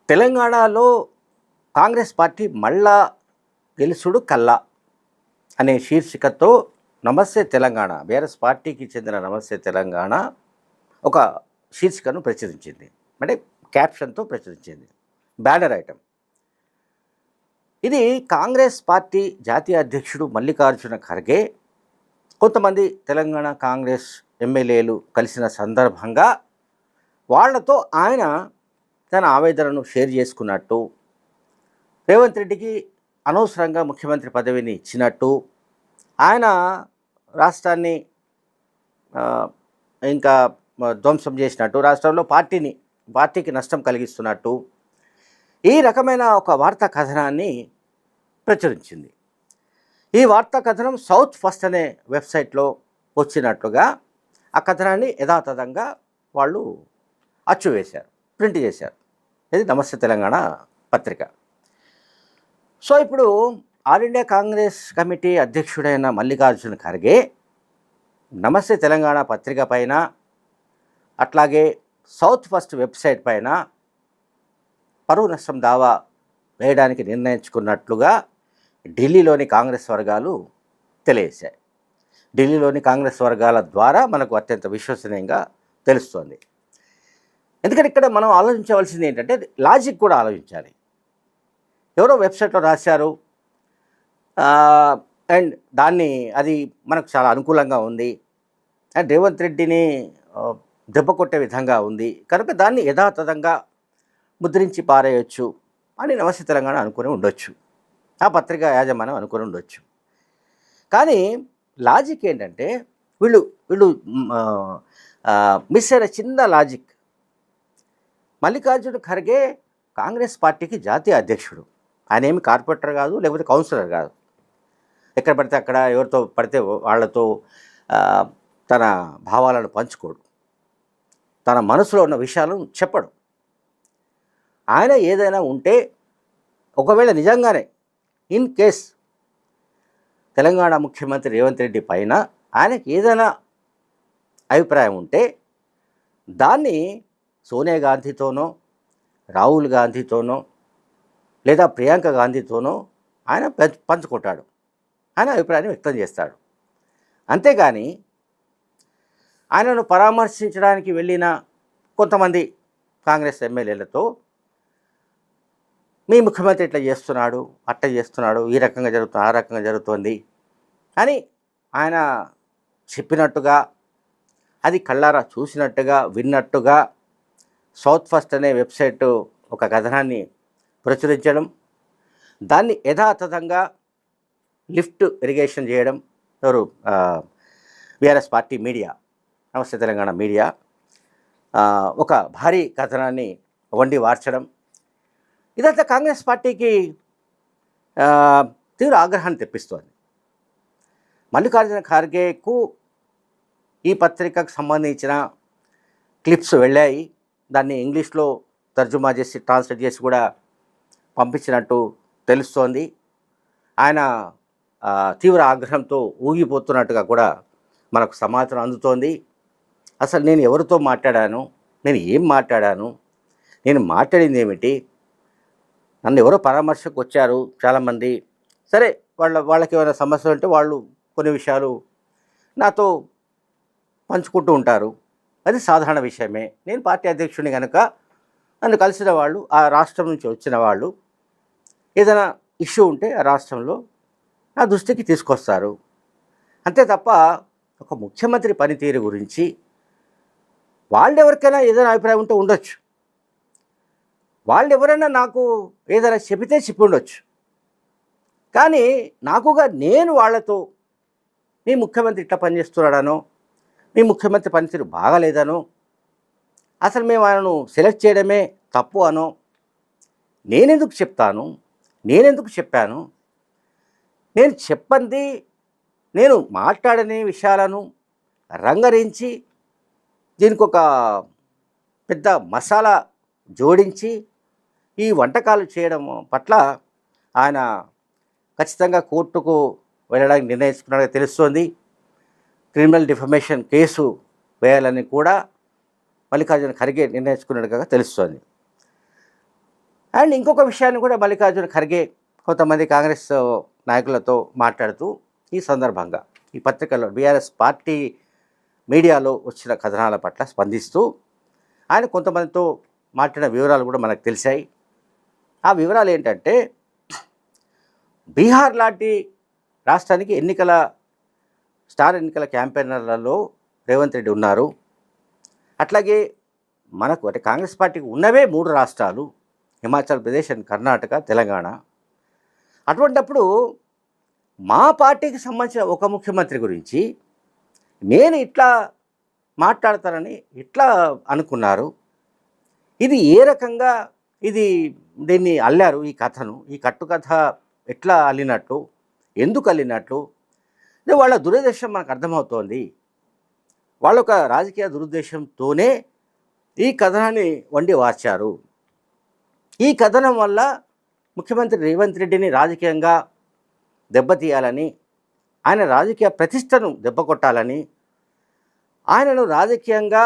తెలంగాణలో కాంగ్రెస్ పార్టీ మళ్ళా గెలుసుడు కల్లా అనే శీర్షికతో నమస్తే తెలంగాణ బీఆర్ఎస్ పార్టీకి చెందిన నమస్తే తెలంగాణ ఒక శీర్షికను ప్రచురించింది. అంటే క్యాప్షన్తో ప్రచురించింది, బ్యానర్ ఐటమ్. ఇది కాంగ్రెస్ పార్టీ జాతీయ అధ్యక్షుడు మల్లికార్జున ఖర్గే కొంతమంది తెలంగాణ కాంగ్రెస్ ఎమ్మెల్యేలు కలిసిన సందర్భంగా వాళ్లతో ఆయన తన ఆవేదనను షేర్ చేసుకున్నట్టు, రేవంత్ రెడ్డికి అనవసరంగా ముఖ్యమంత్రి పదవిని ఇచ్చినట్టు, ఆయన రాష్ట్రాన్ని ఇంకా ధ్వంసం చేసినట్టు, రాష్ట్రంలో పార్టీకి నష్టం కలిగిస్తున్నట్టు ఈ రకమైన ఒక వార్తా కథనాన్ని ప్రచురించింది. ఈ వార్తా కథనం సౌత్ ఫస్ట్ అనే వెబ్సైట్లో వచ్చినట్లుగా ఆ కథనాన్ని యథాతథంగా వాళ్ళు అచ్చువేశారు, ప్రింట్ చేశారు. ఇది నమస్తే తెలంగాణ పత్రిక. సో ఇప్పుడు ఆల్ ఇండియా కాంగ్రెస్ కమిటీ అధ్యక్షుడైన మల్లికార్జున ఖర్గే నమస్తే తెలంగాణ పత్రిక పైన, అట్లాగే సౌత్ ఫస్ట్ వెబ్సైట్ పైన పరువు నష్టం దావా వేయడానికి నిర్ణయించుకున్నట్లుగా ఢిల్లీలోని కాంగ్రెస్ వర్గాలు తెలియజేశాయి. ఢిల్లీలోని కాంగ్రెస్ వర్గాల ద్వారా మనకు అత్యంత విశ్వసనీయంగా తెలుస్తోంది. ఎందుకంటే ఇక్కడ మనం ఆలోచించవలసింది ఏంటంటే లాజిక్ కూడా ఆలోచించాలి. ఎవరో వెబ్సైట్లో రాశారు అండ్ అది మనకు చాలా అనుకూలంగా ఉంది, అండ్ రేవంత్ రెడ్డిని దెబ్బ కొట్టే విధంగా ఉంది కనుక దాన్ని యథాతథంగా ముద్రించి పారేయచ్చు అని నమస్తే తెలంగాణ అనుకుని ఉండొచ్చు, ఆ పత్రిక యాజమాన్యం అనుకుని ఉండొచ్చు. కానీ లాజిక్ ఏంటంటే వీళ్ళు మిస్ అయిన చిన్న లాజిక్. మల్లికార్జున ఖర్గే కాంగ్రెస్ పార్టీకి జాతీయ అధ్యక్షుడు. ఆయన ఏమి కార్పొరేటర్ కాదు, లేకపోతే కౌన్సిలర్ కాదు. ఎక్కడ పడితే అక్కడ ఎవరితో పడితే వాళ్ళతో తన భావాలను పంచుకోడు, తన మనసులో ఉన్న విషయాలను చెప్పడు. ఆయన ఏదైనా ఉంటే, ఒకవేళ నిజంగానే ఇన్ కేస్ తెలంగాణ ముఖ్యమంత్రి రేవంత్ రెడ్డి పైన ఆయనకి ఏదైనా అభిప్రాయం ఉంటే దాన్ని సోనియా గాంధీతోనో, రాహుల్ గాంధీతోనో, లేదా ప్రియాంక గాంధీతోనో ఆయన పంచుకుంటాడు, ఆయన అభిప్రాయాన్ని వ్యక్తం చేస్తాడు. అంతేగాని ఆయనను పరామర్శించడానికి వెళ్ళిన కొంతమంది కాంగ్రెస్ ఎమ్మెల్యేలతో మీ ముఖ్యమంత్రి ఇట్లా చేస్తున్నాడు, అట్లా చేస్తున్నాడు, ఈ రకంగా జరుగుతుంది, ఆ రకంగా జరుగుతుంది అని ఆయన చెప్పినట్టుగా, అది కళ్ళారా చూసినట్టుగా, విన్నట్టుగా సౌత్ ఫస్ట్ అనే వెబ్సైట్ ఒక కథనాన్ని ప్రచురించడం, దాన్ని యథాతథంగా లిఫ్ట్ ఇరిగేషన్ చేయడం, ఎవరు బీఆర్ఎస్ పార్టీ మీడియా, నమస్తే తెలంగాణ మీడియా ఒక భారీ కథనాన్ని వండి వార్చడం, ఇదంతా కాంగ్రెస్ పార్టీకి తీవ్ర ఆగ్రహాన్ని తెప్పిస్తోంది. మల్లికార్జున ఖర్గేకు ఈ పత్రికకు సంబంధించిన క్లిప్స్ వెళ్ళాయి, దాన్ని ఇంగ్లీష్లో తర్జుమా చేసి ట్రాన్స్లేట్ చేసి కూడా పంపించినట్టు తెలుస్తోంది. ఆయన తీవ్ర ఆగ్రహంతో ఊగిపోతున్నట్టుగా కూడా మనకు సమాచారం అందుతోంది. అసలు నేను ఎవరితో మాట్లాడాను, నేను ఏం మాట్లాడాను, నేను మాట్లాడింది ఏమిటి, నన్ను ఎవరో పరామర్శకు వచ్చారు చాలామంది, సరే వాళ్ళకి ఏమైనా సమస్యలు ఉంటే వాళ్ళు కొన్ని విషయాలు నాతో పంచుకుంటూ ఉంటారు, అది సాధారణ విషయమే. నేను పార్టీ అధ్యక్షుడిని కనుక నన్ను కలిసిన వాళ్ళు ఆ రాష్ట్రం నుంచి వచ్చిన వాళ్ళు ఏదైనా ఇష్యూ ఉంటే ఆ రాష్ట్రంలో నా దృష్టికి తీసుకొస్తారు. అంతే తప్ప ఒక ముఖ్యమంత్రి పనితీరు గురించి వాళ్ళు ఎవరికైనా ఏదైనా అభిప్రాయం ఉంటే ఉండొచ్చు, వాళ్ళు ఎవరైనా నాకు ఏదైనా చెప్పితే చెప్పి ఉండొచ్చు, కానీ నాకుగా నేను వాళ్ళతో మీ ముఖ్యమంత్రి ఇట్లా పనిచేస్తున్నాడనో, మీ ముఖ్యమంత్రి పనితీరు బాగాలేదనో, అసలు మేము ఆయనను సెలెక్ట్ చేయడమే తప్పు అనో నేనెందుకు చెప్తాను, నేనెందుకు చెప్పాను, నేను చెప్పంది, నేను మాట్లాడని విషయాలను రంగరించి దీనికి ఒక పెద్ద మసాలా జోడించి ఈ వంటకాలు చేయడం పట్ల ఆయన ఖచ్చితంగా కోర్టుకు వెళ్ళడానికి నిర్ణయించుకున్నట్టుగా తెలుస్తోంది. క్రిమినల్ డిఫమేషన్ కేసు వేయాలని కూడా మల్లికార్జున ఖర్గే నిర్ణయించుకున్నట్టుగా తెలుస్తోంది. అండ్ ఇంకొక విషయాన్ని కూడా మల్లికార్జున ఖర్గే కొంతమంది కాంగ్రెస్ నాయకులతో మాట్లాడుతూ ఈ సందర్భంగా ఈ పత్రికల్లో బీఆర్ఎస్ పార్టీ మీడియాలో వచ్చిన కథనాల పట్ల స్పందిస్తూ ఆయన కొంతమందితో మాట్లాడిన వివరాలు కూడా మనకు తెలిసాయి. ఆ వివరాలు ఏంటంటే, బీహార్ లాంటి రాష్ట్రానికి స్టార్ ఎన్నికల క్యాంపెయినర్లలో రేవంత్ రెడ్డి ఉన్నారు. అట్లాగే మనకు అంటే కాంగ్రెస్ పార్టీకి ఉన్నవే 3 రాష్ట్రాలు, హిమాచల్ ప్రదేశ్ అండ్ కర్ణాటక, తెలంగాణ. అటువంటప్పుడు మా పార్టీకి సంబంధించిన ఒక ముఖ్యమంత్రి గురించి నేను ఇట్లా మాట్లాడతానని ఇట్లా అనుకున్నారు. ఇది ఏ రకంగా దీన్ని అల్లారు, ఈ కథను, ఈ కట్టుకథ ఎట్లా అల్లినట్లు, ఎందుకు అల్లినట్లు, వాళ్ళ దురుద్దేశం మనకు అర్థమవుతోంది. వాళ్ళ ఒక రాజకీయ దురుద్దేశంతోనే ఈ కథనాన్ని వండి వార్చారు. ఈ కథనం వల్ల ముఖ్యమంత్రి రేవంత్ రెడ్డిని రాజకీయంగా దెబ్బతీయాలని, ఆయన రాజకీయ ప్రతిష్టను దెబ్బకొట్టాలని, ఆయనను రాజకీయంగా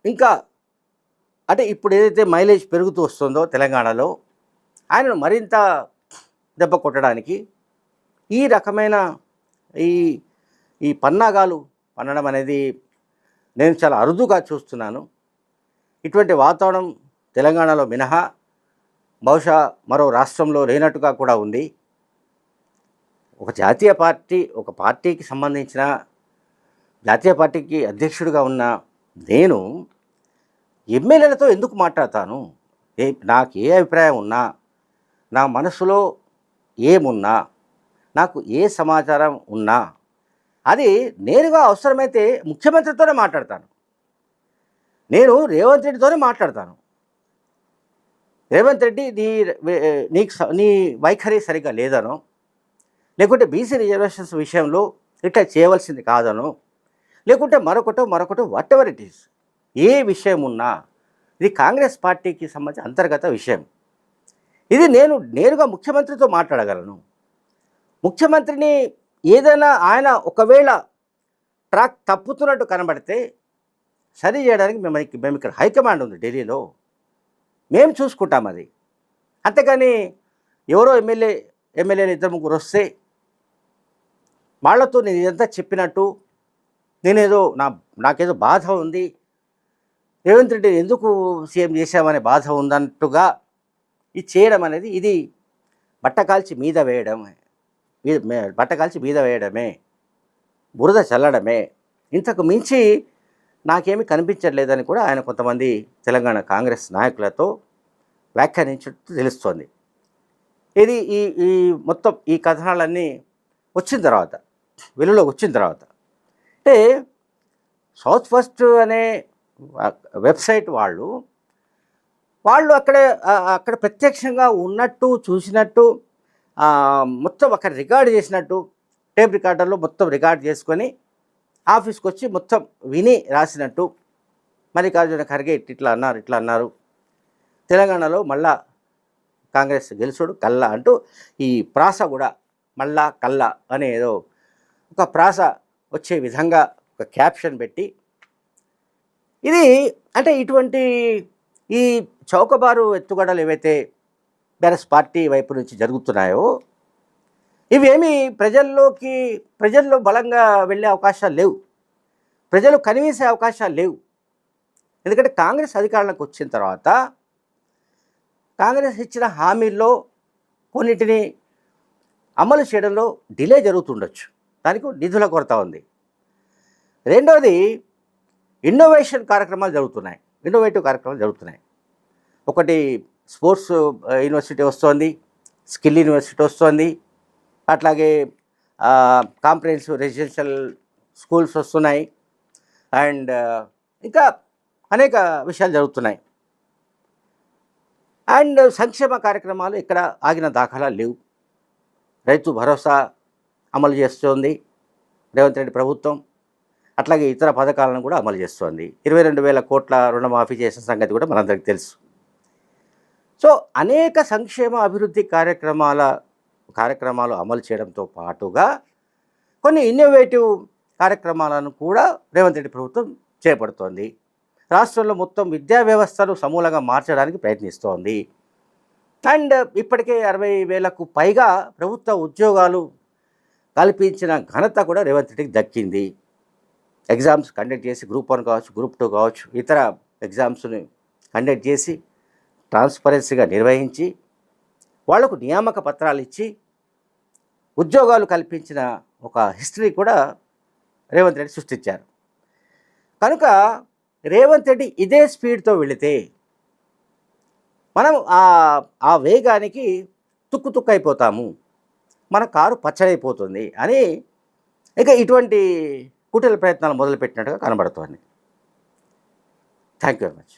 ఇంకా అంటే ఇప్పుడు ఏదైతే మైలేజ్ పెరుగుతూ వస్తుందో తెలంగాణలో, ఆయనను మరింత దెబ్బ కొట్టడానికి ఈ రకమైన ఈ పన్నాగాలు పన్నడం అనేది నేను చాలా అరుదుగా చూస్తున్నాను. ఇటువంటి వాతావరణం తెలంగాణలో మినహా బహుశా మరో రాష్ట్రంలో లేనట్టుగా కూడా ఉంది. ఒక జాతీయ పార్టీ, ఒక పార్టీకి సంబంధించిన జాతీయ పార్టీకి అధ్యక్షుడిగా ఉన్న నేను ఎమ్మెల్యేలతో ఎందుకు మాట్లాడతాను? నాకు ఏ అభిప్రాయం ఉన్నా, నా మనసులో ఏమున్నా, నాకు ఏ సమాచారం ఉన్నా అది నేరుగా అవసరమైతే ముఖ్యమంత్రితోనే మాట్లాడతాను. నేను రేవంత్ రెడ్డితోనే మాట్లాడతాను. రేవంత్ రెడ్డి నీ వైఖరి సరిగ్గా లేదనో, లేకుంటే బీసీ రిజర్వేషన్స్ విషయంలో ఇట్లా చేయవలసింది కాదనో, లేకుంటే మరొకటో వాట్ ఎవర్ ఇట్ ఈస్, ఏ విషయం ఉన్నా ఇది కాంగ్రెస్ పార్టీకి సంబంధించిన అంతర్గత విషయం. ఇది నేను నేరుగా ముఖ్యమంత్రితో మాట్లాడగలను. ముఖ్యమంత్రిని ఏదైనా ఆయన ఒకవేళ ట్రాక్ తప్పుతున్నట్టు కనబడితే సరి చేయడానికి మేము ఇక్కడ హైకమాండ్ ఉంది ఢిల్లీలో, మేము చూసుకుంటాం అది. అంతేకాని ఎవరో ఎమ్మెల్యేలు 2-3 వస్తే వాళ్ళతో నేను ఇదంతా చెప్పినట్టు, నాకేదో బాధ ఉంది, రేవంత్ రెడ్డి ఎందుకు సీఎం చేశామనే బాధ ఉందన్నట్టుగా ఇది చేయడం అనేది ఇది బట్టకాల్చి మీద వేయడమే, బురద చల్లడమే. ఇంతకు మించి నాకేమీ కనిపించట్లేదని కూడా ఆయన కొంతమంది తెలంగాణ కాంగ్రెస్ నాయకులతో వ్యాఖ్యానించినట్టు తెలుస్తోంది. ఇది ఈ మొత్తం ఈ కథనాలన్నీ వచ్చిన తర్వాత, వెలుగులోకి వచ్చిన తర్వాత, అంటే సౌత్ ఫస్ట్ అనే వెబ్సైట్ వాళ్ళు అక్కడ ప్రత్యక్షంగా ఉన్నట్టు, చూసినట్టు, మొత్తం అక్కడ రికార్డు చేసినట్టు, టేప్ రికార్డర్లో మొత్తం రికార్డు చేసుకొని ఆఫీస్కి వచ్చి మొత్తం విని రాసినట్టు, మల్లికార్జున ఖర్గే ఇట్లా అన్నారు, తెలంగాణలో మళ్ళా కాంగ్రెస్ గెలుచుడు కల్లా అంటూ ఈ ప్రాస కూడా మళ్ళా కల్లా అనే ఏదో ఒక ప్రాస వచ్చే విధంగా ఒక క్యాప్షన్ పెట్టి, ఇది అంటే ఇటువంటి ఈ చౌకబారు ఎత్తుగడలు ఏవైతే బీఆర్ఎస్ పార్టీ వైపు నుంచి జరుగుతున్నాయో ఇవేమీ ప్రజల్లో బలంగా వెళ్ళే అవకాశాలు లేవు, ప్రజలు కనివేసే అవకాశాలు లేవు. ఎందుకంటే కాంగ్రెస్ అధికారంలోకి వచ్చిన తర్వాత కాంగ్రెస్ ఇచ్చిన హామీల్లో కొన్నిటిని అమలు చేయడంలో డిలే జరుగుతుండొచ్చు, దానికి నిధుల కొరత ఉంది. రెండవది ఇన్నోవేటివ్ కార్యక్రమాలు జరుగుతున్నాయి. ఒకటి స్పోర్ట్స్ యూనివర్సిటీ వస్తుంది, స్కిల్ యూనివర్సిటీ వస్తుంది, అట్లాగే కాంప్రహెన్సివ్ రెసిడెన్షియల్ స్కూల్స్ వస్తున్నాయి, అండ్ ఇంకా అనేక విషయాలు జరుగుతున్నాయి. అండ్ సంక్షేమ కార్యక్రమాలు ఇక్కడ ఆగిన దాఖలాలు లేవు. రైతు భరోసా అమలు చేస్తోంది రేవంత్ రెడ్డి ప్రభుత్వం, అట్లాగే ఇతర పథకాలను కూడా అమలు చేస్తోంది. 22,000 కోట్ల రుణమాఫీ చేసిన సంగతి కూడా మనందరికీ తెలుసు. సో అనేక సంక్షేమ అభివృద్ధి కార్యక్రమాలు అమలు చేయడంతో పాటుగా కొన్ని ఇన్నోవేటివ్ కార్యక్రమాలను కూడా రేవంత్ రెడ్డి ప్రభుత్వం చేపడుతోంది. రాష్ట్రంలో మొత్తం విద్యా వ్యవస్థను సమూలంగా మార్చడానికి ప్రయత్నిస్తోంది. అండ్ ఇప్పటికే 60,000కు పైగా ప్రభుత్వ ఉద్యోగాలు కల్పించిన ఘనత కూడా రేవంత్ రెడ్డికి దక్కింది. ఎగ్జామ్స్ కండక్ట్ చేసి గ్రూప్ 1 కావచ్చు, గ్రూప్ 2 కావచ్చు, ఇతర ఎగ్జామ్స్ని కండక్ట్ చేసి ట్రాన్స్పరెన్సీగా నిర్వహించి వాళ్లకు నియామక పత్రాలు ఇచ్చి ఉద్యోగాలు కల్పించిన ఒక హిస్టరీ కూడా రేవంత్ రెడ్డి సృష్టించారు. కనుక రేవంత్ రెడ్డి ఇదే స్పీడ్తో వెళితే మనం ఆ వేగానికి తుక్కు అయిపోతాము, మన కారు పచ్చడైపోతుంది అని ఇక ఇటువంటి కుటిల ప్రయత్నాలు మొదలుపెట్టినట్టుగా కనబడుతోంది. Thank you very much.